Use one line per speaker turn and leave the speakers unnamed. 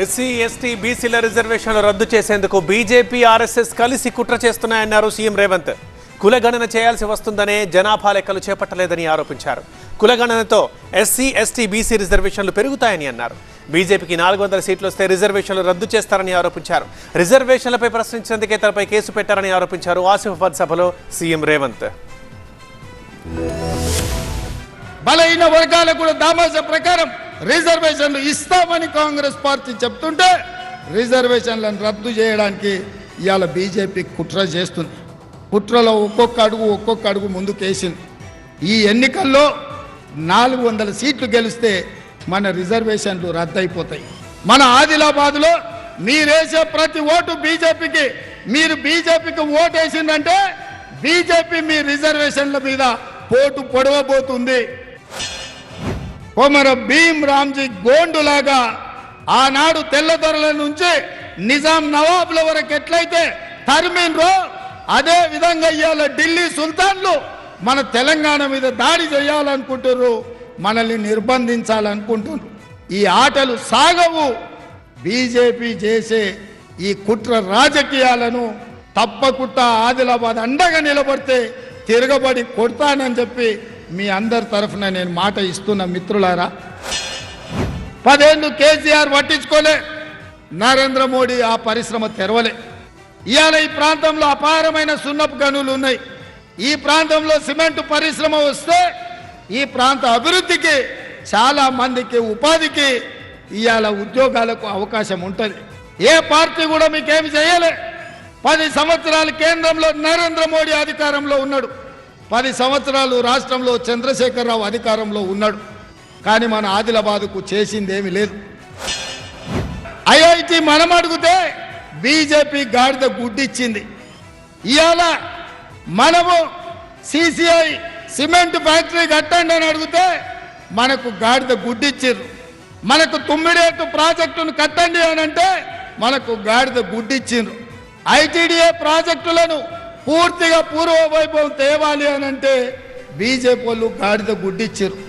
SC ST బీసీల రిజర్వేషన్లు రద్దు చేసేందుకు బీజేపీ ఆర్ఎస్ఎస్ కలిసి కుట్ర చేస్తున్నాయన్నారు సీఎం రేవంత్. కులగణన చేయాల్సి వస్తుందనే జనాభా లెక్కలు చేపట్టలేదని ఆరోపించారు. కులగణనతో ఎస్సీ ఎస్టీ బీసీ రిజర్వేషన్లు పెరుగుతాయని అన్నారు. బీజేపీకి 400 సీట్లు వస్తే రిజర్వేషన్లు రద్దు చేస్తారని ఆరోపించారు. రిజర్వేషన్లపై ప్రశ్నించేందుకే తనపై కేసు పెట్టారని ఆరోపించారు. ఆసిఫాబాద్ సభలో సీఎం రేవంత్.
బలహీన వర్గాలకు కూడా దామాషా ప్రకారం రిజర్వేషన్లు ఇస్తామని కాంగ్రెస్ పార్టీ చెప్తుంటే రిజర్వేషన్లను రద్దు చేయడానికి ఇవాళ బీజేపీ కుట్ర చేస్తుంది. కుట్రలో ఒక్కొక్క అడుగు ముందుకేసింది. ఈ ఎన్నికల్లో 400 సీట్లు గెలిస్తే మన రిజర్వేషన్లు రద్దయిపోతాయి. మన ఆదిలాబాద్లో మీరేసే ప్రతి ఓటు బీజేపీకి, మీరు బీజేపీకి ఓటు వేసిందంటే బీజేపీ మీ రిజర్వేషన్ల మీద పోటు పొడవబోతుంది. కొమర భీం రామ్జీ గోండులాగా ఆనాడు తెల్లదొరల నుంచి నిజాం నవాబుల వరకు ఎట్లయితే తరిమిన్రో అదే విధంగా ఇవాళ ఢిల్లీ సుల్తాన్లు మన తెలంగాణ మీద దాడి చేయాలనుకుంటున్నారు, మనల్ని నిర్బంధించాలనుకుంటున్నారు. ఈ ఆటలు సాగవు. బీజేపీ చేసే ఈ కుట్ర రాజకీయాలను తప్పకుండా ఆదిలాబాద్ అండగా నిలబడితే తిరగబడి కొడతానని చెప్పి మీ అందరి తరఫున నేను మాట ఇస్తున్న మిత్రులారా. 10 ఏళ్ళు కేసీఆర్ పట్టించుకోలే, నరేంద్ర మోడీ ఆ పరిశ్రమ తెరవలే. ఇవాళ ఈ ప్రాంతంలో అపారమైన సున్నపు గనులు ఉన్నాయి. ఈ ప్రాంతంలో సిమెంట్ పరిశ్రమ వస్తే ఈ ప్రాంత అభివృద్ధికి, చాలా మందికి ఉపాధికి, ఇవాళ ఉద్యోగాలకు అవకాశం ఉంటుంది. ఏ పార్టీ కూడా మీకేమి చేయలే. 10 సంవత్సరాలు కేంద్రంలో నరేంద్ర మోడీ అధికారంలో ఉన్నాడు, 10 సంవత్సరాలు రాష్ట్రంలో చంద్రశేఖరరావు అధికారంలో ఉన్నాడు. కానీ మన ఆదిలాబాద్కు చేసిందేమీ లేదు. ఐఐటి మనం అడిగితే బీజేపీ గాడిద గుడ్డిచ్చింది. ఇవాళ మనము సిసిఐ సిమెంట్ ఫ్యాక్టరీ కట్టండి అని అడిగితే మనకు గాడిద గుడ్డిచ్చిర్రు. మనకు తుమ్మిడేటు ప్రాజెక్టును కట్టండి అని అంటే మనకు గాడిద గుడ్డిచ్చిండ్రు. ఐటీడీఏ ప్రాజెక్టులను పూర్తిగా పూర్వ వైభవం తేవాలి అని అంటే బీజేపీ వాళ్ళు గాడిద గుడ్డిచ్చిర్రు.